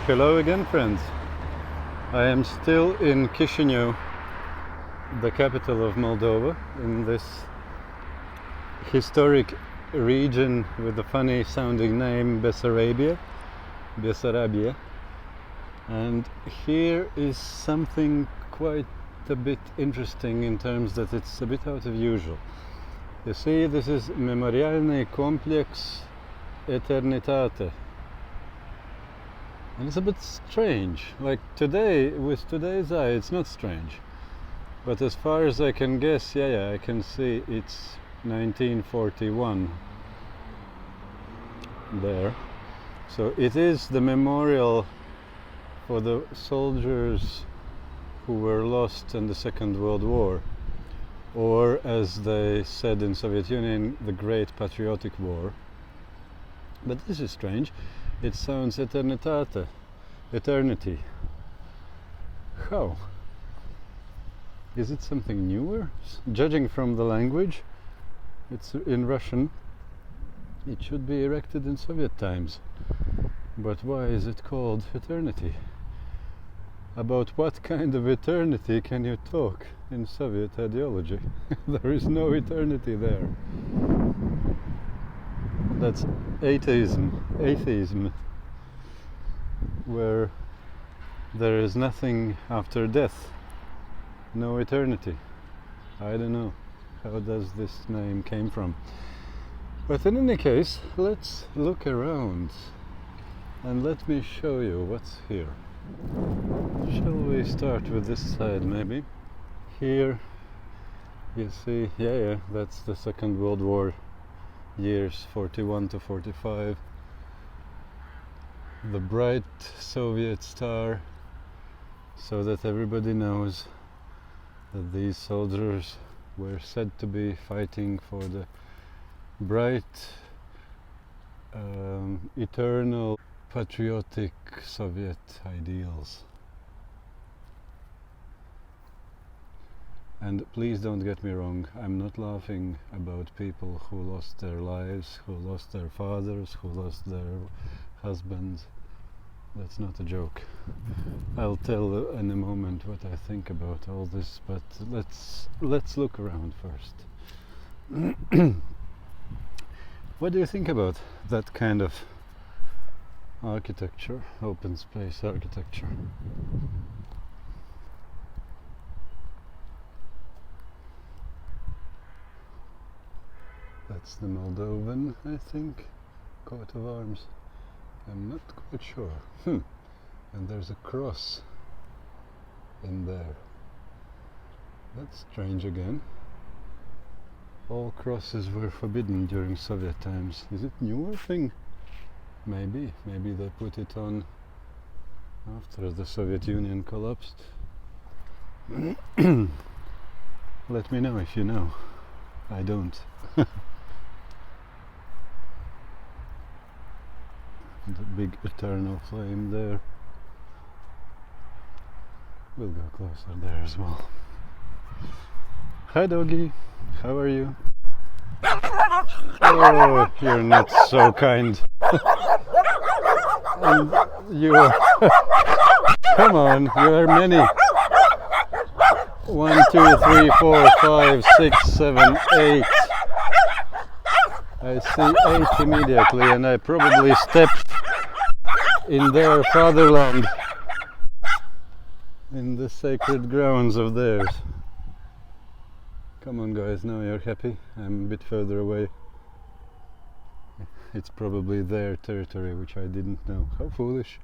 Hello again, friends. I am still in Chisinau, the capital of Moldova, in this historic region with the funny sounding name Bessarabia. And here is something quite a bit interesting in terms that it's a bit out of usual. You see, this is Memorialny Complex Eternitate. And it's a bit strange. Like today, with today's eye, it's not strange. But as far as I can guess, I can see it's 1941 there. So it is the memorial for the soldiers who were lost in the Second World War. Or, as they said in Soviet Union, the Great Patriotic War. But this is strange. It sounds eternitate, eternity. How? Is it something newer? Judging from the language, it's in Russian. It should be erected in Soviet times. But why is it called eternity? About what kind of eternity can you talk in Soviet ideology? There is no eternity there. That's atheism, where there is nothing after death, no eternity. I don't know how does this name came from. But in any case, let's look around and let me show you what's here. Shall we start with this side maybe? Here you see, that's the Second World War years 41 to 45. The bright Soviet star, so that everybody knows that these soldiers were said to be fighting for the bright, eternal, patriotic Soviet ideals. And please don't get me wrong, I'm not laughing about people who lost their lives, who lost their fathers, who lost their husbands. That's not a joke. I'll tell in a moment what I think about all this, but let's look around first. What do you think about that kind of architecture, open space architecture? That's the Moldovan, I think, coat of arms. I'm not quite sure. And there's a cross in there. That's strange again. All crosses were forbidden during Soviet times. Is it newer thing? Maybe they put it on after the Soviet Union collapsed. Let me know if you know. I don't. The big eternal flame there. We'll go closer there as well. Hi doggy, how are you? Oh, you're not so kind. And you are come on, you are many. 1, 2, 3, 4, 5, 6, 7, 8. I see 8 immediately, and I probably stepped in their fatherland, in the sacred grounds of theirs. Come on guys, now you're happy? I'm a bit further away. It's probably their territory, which I didn't know. How foolish.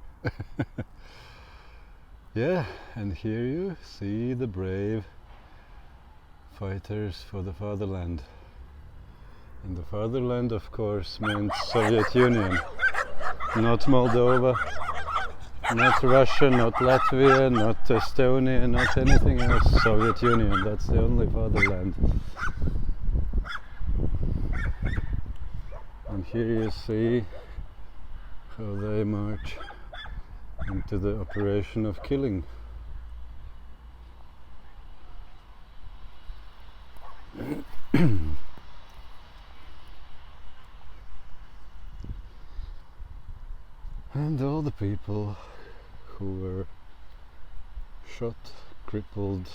Yeah, and here you see the brave fighters for the fatherland. And the fatherland, of course, meant Soviet Union. Not Moldova, not Russia, not Latvia, not Estonia, not anything else. Soviet Union, that's the only fatherland. And here you see how they march into the operation of killing. And all the people who were shot, crippled,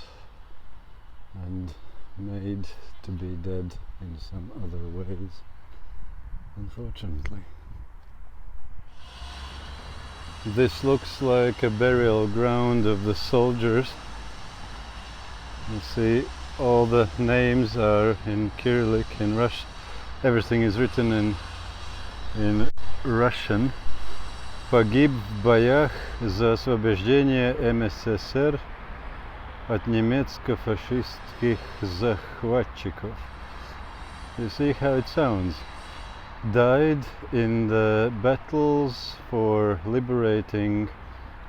and made to be dead in some other ways, unfortunately. This looks like a burial ground of the soldiers. You see, all the names are in Cyrillic, in Russian. Everything is written in Russian. Погиб в боях за освобождение МССР от немецко-фашистских захватчиков. You see how it sounds? Died in the battles for liberating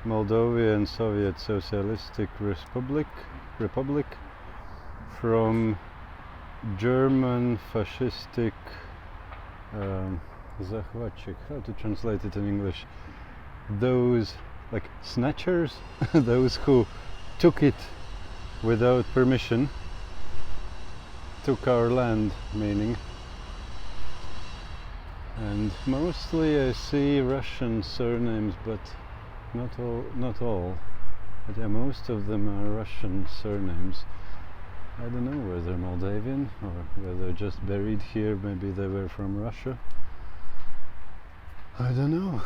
Moldovan Soviet Socialistic Republic from German fascistic захватчик. How to translate it in English? Those like snatchers, those who took it without permission, took our land, meaning. And mostly I see Russian surnames, but not all. But yeah, most of them are Russian surnames. I don't know whether Moldavian or whether just buried here, maybe they were from Russia. I don't know.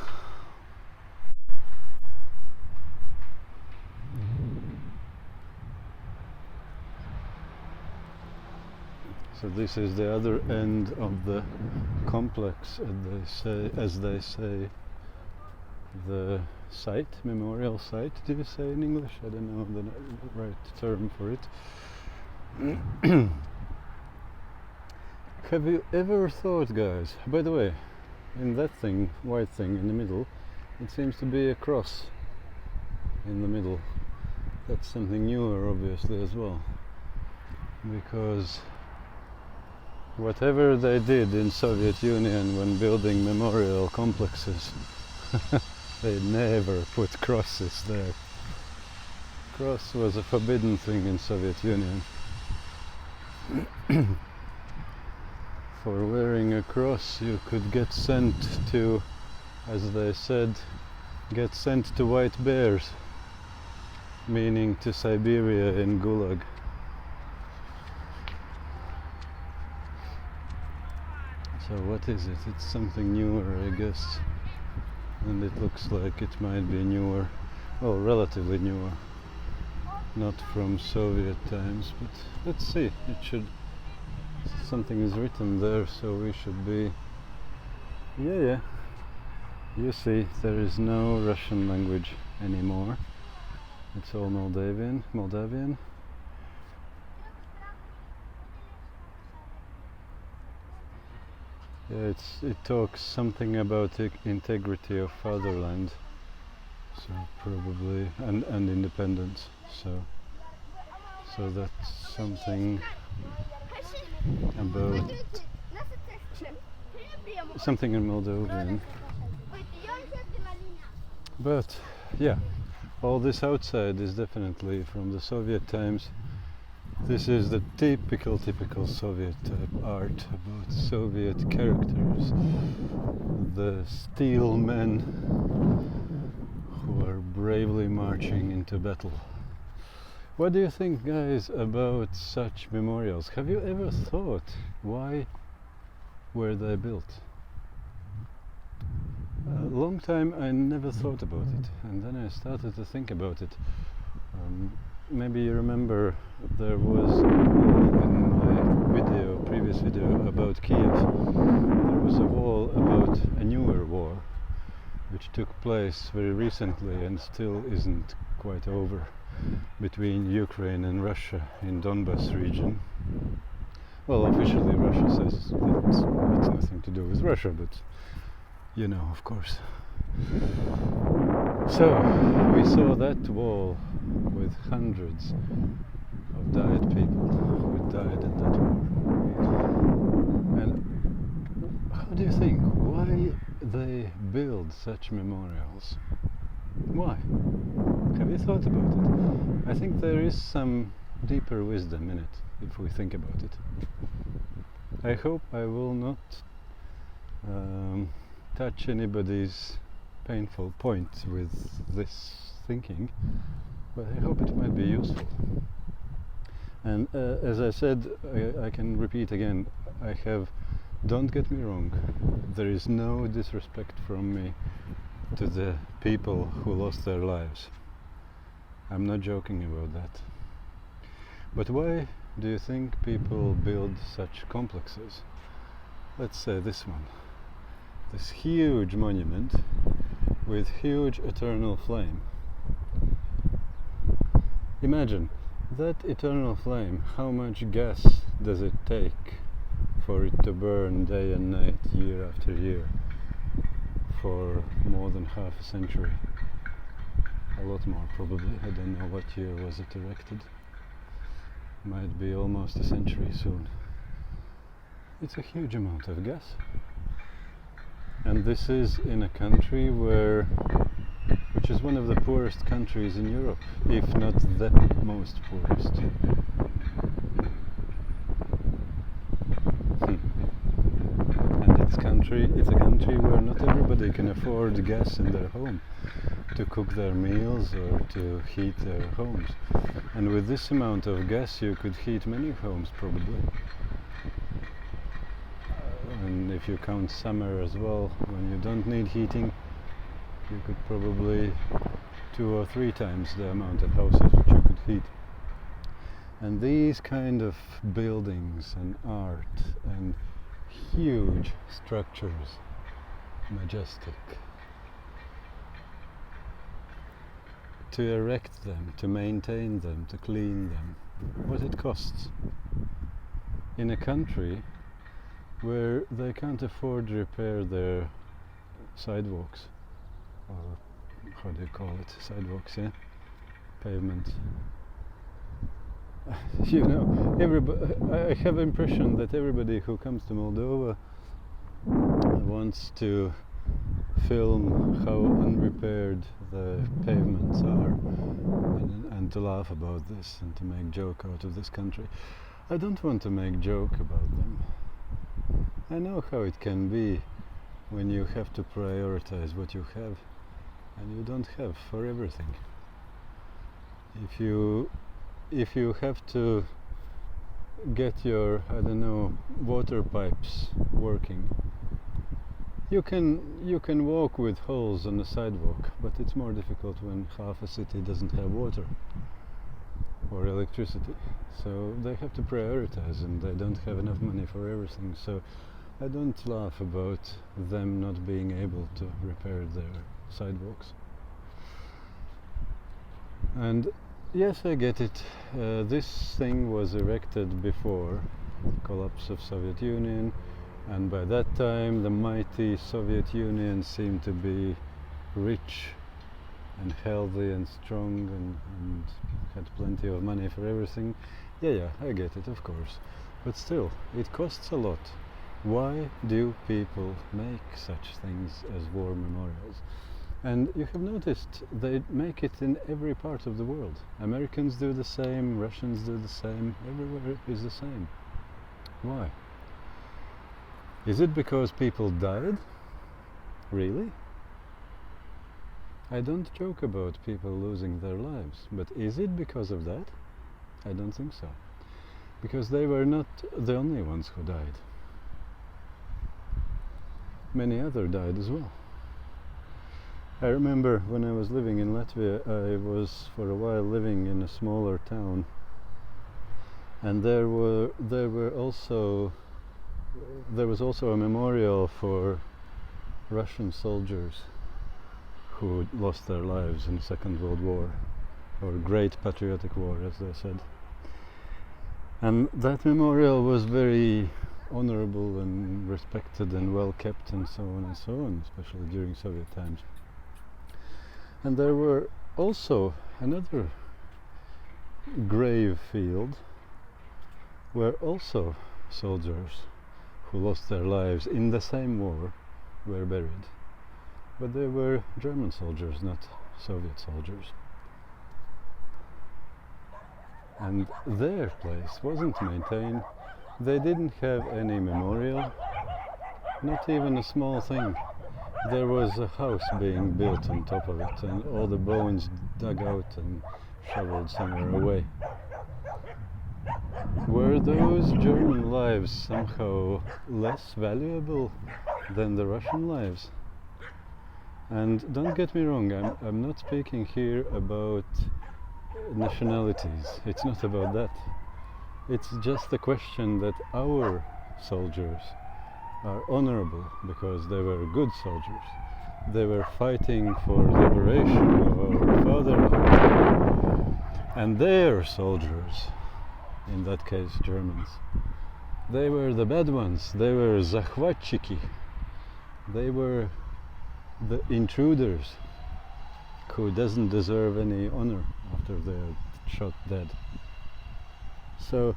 So this is the other end of the complex, as they say, the site, memorial site. Do you say in English? I don't know the right term for it. Have you ever thought, guys, by the way, in that thing, white thing in the middle, it seems to be a cross in the middle. That's something newer, obviously, as well, because whatever they did in Soviet Union when building memorial complexes, they never put crosses there. Cross was a forbidden thing in Soviet Union. For wearing a cross you could get sent to, as they said, get sent to white bears, meaning to Siberia in Gulag. So what is it? It's something newer, I guess, and it looks like it might be newer, well, relatively newer, not from Soviet times, but let's see. It should, something is written there, so we should be, yeah, you see, there is no Russian language anymore, it's all Moldavian. Yeah, it talks something about the integrity of Fatherland, so probably, and independence, so that's something about something in Moldovan. But yeah, all this outside is definitely from the Soviet times. This is the typical Soviet type art about Soviet characters, the steel men who are bravely marching into battle. What do you think, guys, about such memorials? Have you ever thought, why were they built? A long time I never thought about it, and then I started to think about it. Maybe you remember there was in my previous video about Kiev, there was a wall about a newer war which took place very recently and still isn't quite over, between Ukraine and Russia in Donbas region. Well, officially Russia says that it's nothing to do with Russia, but you know, of course. So we saw that wall with hundreds of died people who died in that war. And how do you think, why they build such memorials? Why? Have you thought about it? I think there is some deeper wisdom in it, if we think about it. I hope I will not touch anybody's painful point with this thinking, but I hope it might be useful. And as I said, I can repeat again, don't get me wrong, there is no disrespect from me to the people who lost their lives. I'm not joking about that. But why do you think people build such complexes? Let's say this one. This huge monument with huge eternal flame. Imagine that eternal flame, how much gas does it take for it to burn day and night, year after year, for more than half a century? A lot more probably. I don't know what year was it erected. Might be almost a century soon. It's a huge amount of gas. And this is in a country which is one of the poorest countries in Europe, if not the most poorest. And it's a country where not everybody can afford gas in their home to cook their meals or to heat their homes. And with this amount of gas you could heat many homes probably. And if you count summer as well, when you don't need heating, you could probably 2 or 3 times the amount of houses which you could heat. And these kind of buildings and art and huge structures, majestic, to erect them, to maintain them, to clean them, what it costs in a country where they can't afford to repair their sidewalks, or how do you call it, sidewalks, yeah, pavement. You know, I have the impression that everybody who comes to Moldova wants to film how unrepaired the pavements are and to laugh about this and to make joke out of this country. I don't want to make joke about them. I know how it can be when you have to prioritize what you have and you don't have for everything. If you have to get your, I don't know, water pipes working, you can walk with holes on the sidewalk, but it's more difficult when half a city doesn't have water or electricity. So they have to prioritize and they don't have enough money for everything. So I don't laugh about them not being able to repair their sidewalks. And yes, I get it. This thing was erected before the collapse of Soviet Union, and by that time the mighty Soviet Union seemed to be rich and healthy and strong and had plenty of money for everything. Yeah, I get it, of course. But still, it costs a lot. Why do people make such things as war memorials? And you have noticed they make it in every part of the world. Americans do the same, Russians do the same, everywhere is the same. Why? Is it because people died? Really? I don't joke about people losing their lives, but is it because of that? I don't think so. Because they were not the only ones who died. Many others died as well. I remember when I was living in Latvia, I was for a while living in a smaller town, and there was also a memorial for Russian soldiers who lost their lives in the Second World War, or Great Patriotic War, as they said. And that memorial was very honorable and respected and well kept and so on, especially during Soviet times. And there were also another grave field where also soldiers who lost their lives in the same war were buried. But they were German soldiers, not Soviet soldiers. And their place wasn't maintained. They didn't have any memorial, not even a small thing. there was a house being built on top of it, and all the bones dug out and shoveled somewhere away. Were those German lives somehow less valuable than the Russian lives? And don't get me wrong, I'm not speaking here about nationalities. It's not about that. It's just a question that our soldiers are honorable because they were good soldiers. They were fighting for liberation of our fatherland. And their soldiers, in that case Germans, they were the bad ones. They were захватчики. They were the intruders who doesn't deserve any honor after they're shot dead. So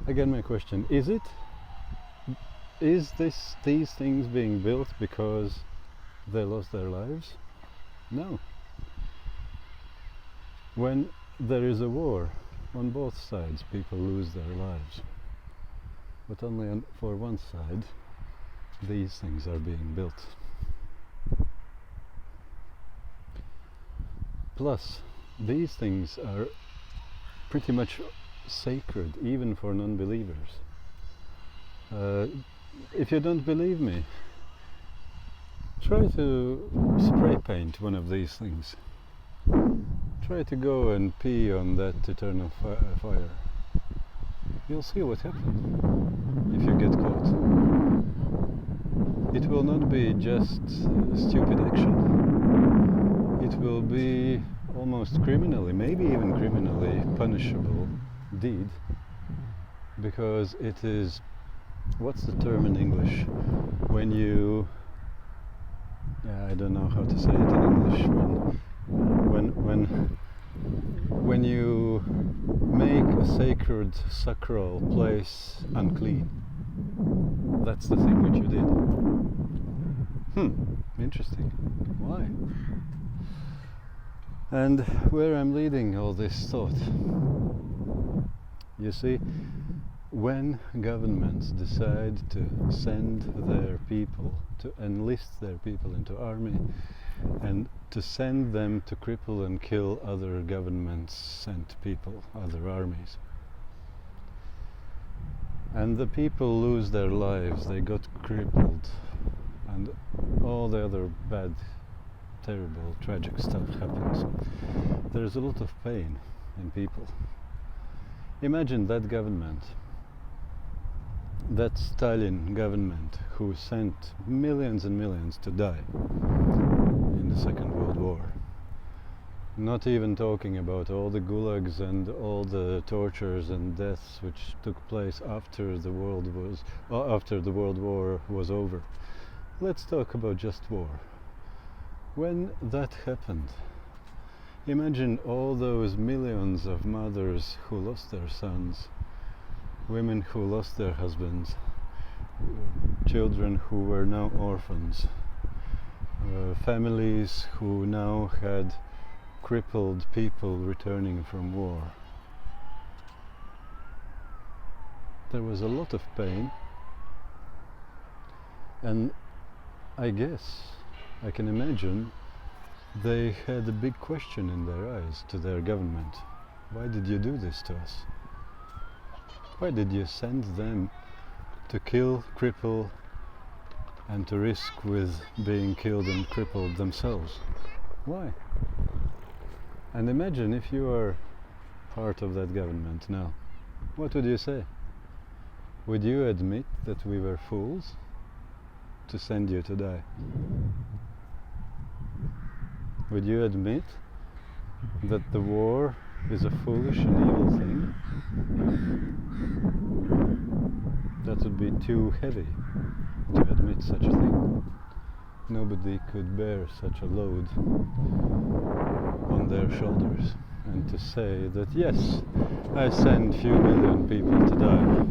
again, my question, is these things being built because they lost their lives? No. When there is a war on both sides, people lose their lives, but only for one side these things are being built. Plus, these things are pretty much sacred even for non-believers. If you don't believe me, try to spray paint one of these things. Try to go and pee on that eternal fire. You'll see what happens if you get caught. It will not be just stupid action. It will be almost criminally, maybe even criminally punishable deed, because it is, what's the term in English, when you, I don't know how to say it in English, when you make a sacred, sacral place unclean. That's the thing which you did. Interesting. Why? And where I'm leading all this thought, you see, when governments decide to send their people, to enlist their people into army, and to send them to cripple and kill other governments sent people, other armies, and the people lose their lives, they got crippled, and all the other bad, terrible, tragic stuff happens. There's a lot of pain in people. Imagine that government, that Stalin government who sent millions and millions to die in the Second World War. Not even talking about all the gulags and all the tortures and deaths which took place after the World War was over. Let's talk about just war. When that happened, imagine all those millions of mothers who lost their sons, women who lost their husbands, children who were now orphans, families who now had crippled people returning from war. There was a lot of pain, and I guess, I can imagine, they had a big question in their eyes to their government. Why did you do this to us? Why did you send them to kill, cripple, and to risk with being killed and crippled themselves? Why? And imagine if you are part of that government now. What would you say? Would you admit that we were fools to send you to die? Would you admit that the war is a foolish and evil thing? That would be too heavy to admit such a thing. Nobody could bear such a load on their shoulders, and to say that yes, I sent few million people to die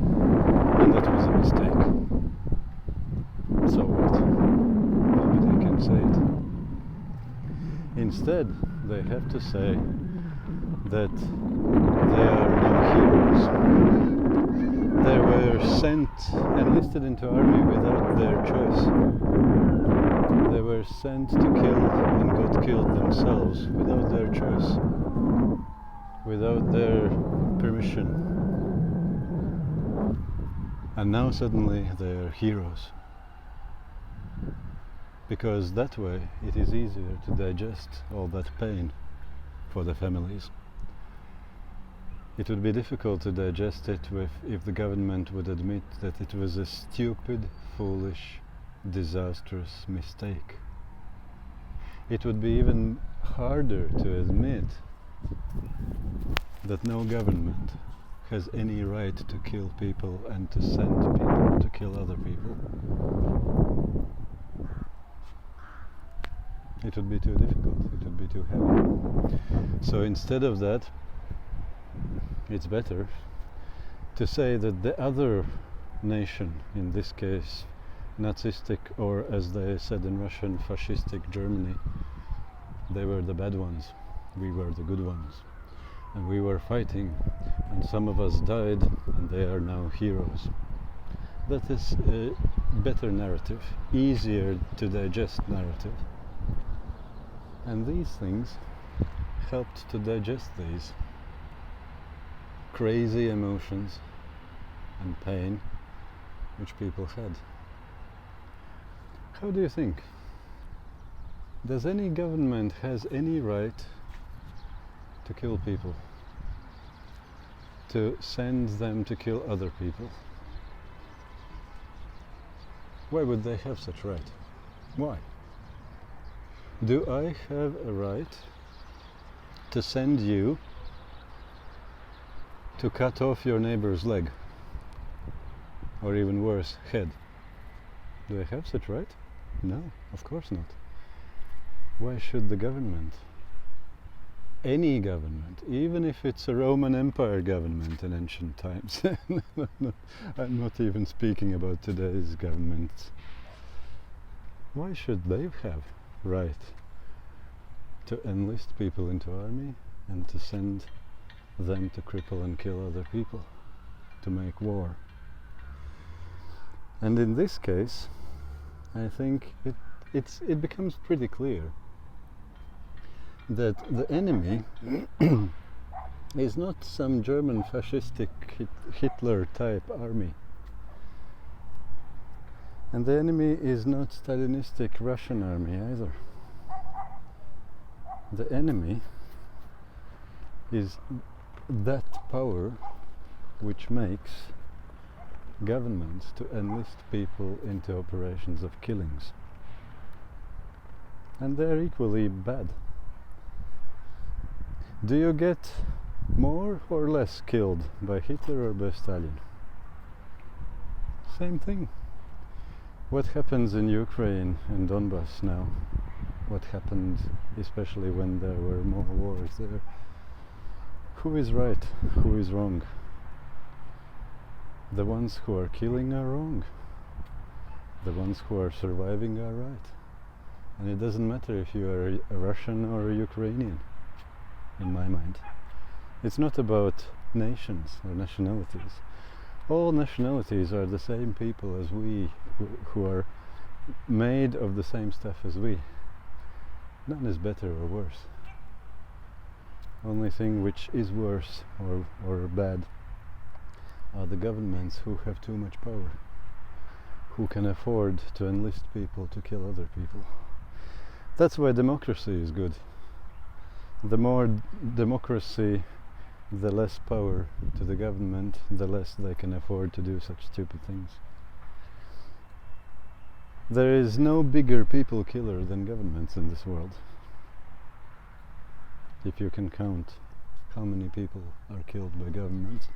and that was a mistake. So what? Nobody can say it. Instead, they have to say that they are no heroes. They were were enlisted into army without their choice. They were sent to kill and got killed themselves without their choice, without their permission. And now suddenly they are heroes. Because that way it is easier to digest all that pain for the families. It would be difficult to digest it if the government would admit that it was a stupid, foolish, disastrous mistake. It would be even harder to admit that no government has any right to kill people and to send people to kill other people. It would be too difficult, it would be too heavy. So instead of that, it's better to say that the other nation, in this case Nazistic, or as they said in Russian, fascistic Germany, they were the bad ones, we were the good ones. And we were fighting, and some of us died, and they are now heroes. That is a better narrative, easier to digest narrative. And these things helped to digest these crazy emotions and pain which people had. How do you think? Does any government has any right to kill people? To send them to kill other people? Why would they have such right? Why? Do I have a right to send you to cut off your neighbor's leg? Or even worse, head? Do I have such right? No, of course not. Why should the government? Any government, even if it's a Roman Empire government in ancient times. I'm not even speaking about today's governments. Why should they have right to enlist people into army and to send them to cripple and kill other people, to make war? And in this case, I think it becomes pretty clear that the enemy is not some German fascistic Hitler type army. And the enemy is not Stalinistic Russian army either. The enemy is that power which makes governments to enlist people into operations of killings. And they're equally bad. Do you get more or less killed by Hitler or by Stalin? Same thing. What happens in Ukraine and Donbass now? What happened especially when there were more wars there? Who is right? Who is wrong? The ones who are killing are wrong. The ones who are surviving are right. And it doesn't matter if you are a Russian or a Ukrainian, in my mind. It's not about nations or nationalities. All nationalities are the same people as we, who are made of the same stuff as we. None is better or worse. Only thing which is worse or bad are the governments who have too much power, who can afford to enlist people to kill other people. That's why democracy is good. The more democracy, the less power to the government, the less they can afford to do such stupid things. There is no bigger people killer than governments in this world. If you can count how many people are killed by governments.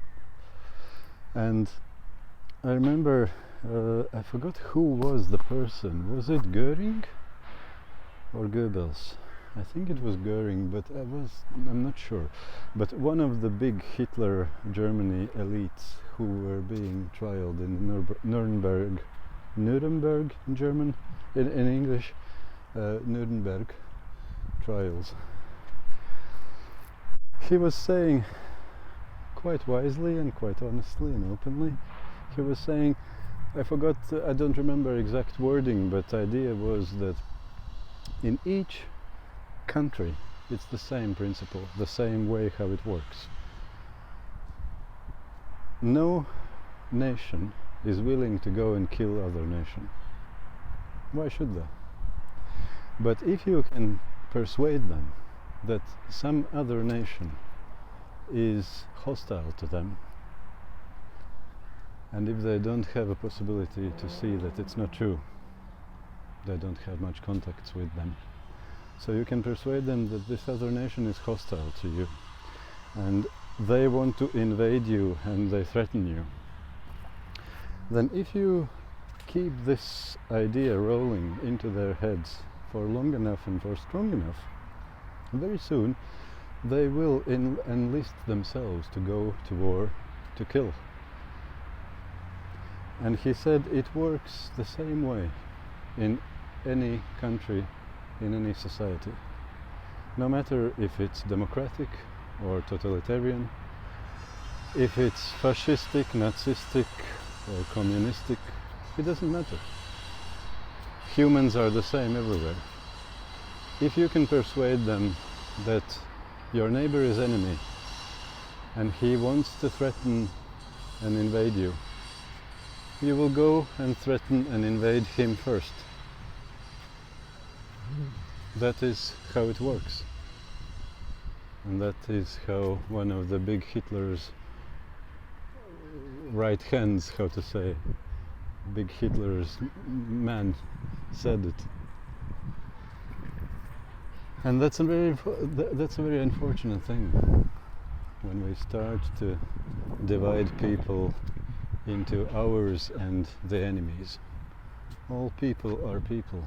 And I remember, I forgot who was the person. Was it Göring or Goebbels? I think it was Göring, but I'm not sure. But one of the big Hitler Germany elites who were being trialed in Nuremberg in German, in English, Nuremberg trials. He was saying quite wisely and quite honestly and openly, he was saying, I forgot, I don't remember exact wording, but the idea was that in each country it's the same principle, the same way how it works. No nation is willing to go and kill other nation. Why should they? But if you can persuade them that some other nation is hostile to them, and if they don't have a possibility to see that it's not true, they don't have much contacts with them. So you can persuade them that this other nation is hostile to you, and they want to invade you and they threaten you. Then if you keep this idea rolling into their heads for long enough and for strong enough, very soon they will enlist themselves to go to war to kill. And he said it works the same way in any country, in any society. No matter if it's democratic or totalitarian, if it's fascistic, Nazistic or communistic, it doesn't matter. Humans are the same everywhere. If you can persuade them that your neighbor is enemy and he wants to threaten and invade you, you will go and threaten and invade him first. That is how it works. And that is how one of the big Hitler's right hands, how to say, big Hitler's man said it. And that's a very unfortunate thing when we start to divide people into ours and the enemies. All people are people.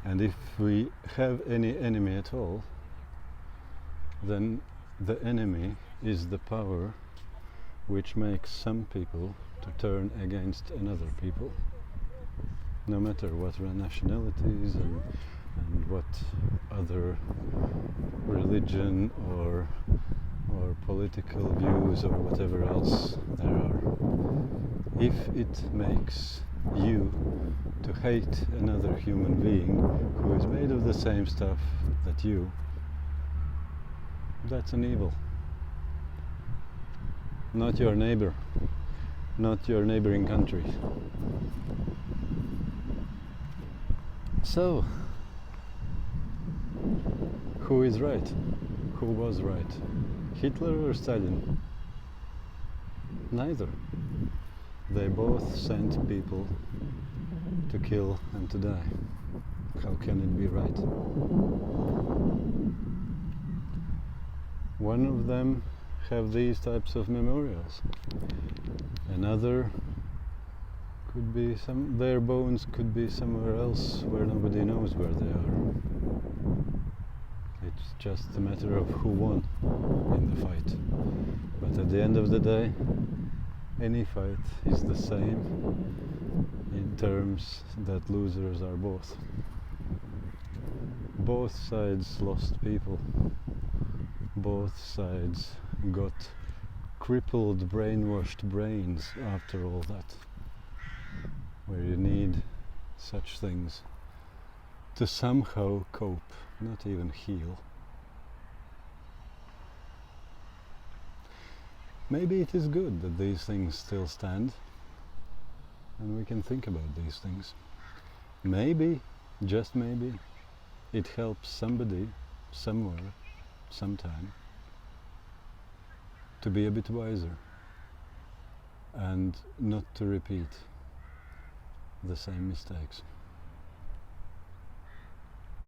And if we have any enemy at all, then the enemy is the power which makes some people to turn against another people, no matter what nationalities and what other religion or political views or whatever else there are. If it makes you to hate another human being who is made of the same stuff that you, that's an evil. Not your neighbor, not your neighboring country. So, who is right? Who was right? Hitler or Stalin? Neither. They both sent people to kill and to die. How can it be right? One of them have these types of memorials. Another could be their bones could be somewhere else where nobody knows where they are. It's just a matter of who won in the fight. But at the end of the day, any fight is the same in terms that losers are both. Both sides lost people. Both sides got crippled, brainwashed brains after all that, where you need such things to somehow cope, not even heal. Maybe it is good that these things still stand and we can think about these things. Maybe, just maybe, it helps somebody, somewhere, sometime, to be a bit wiser and not to repeat the same mistakes.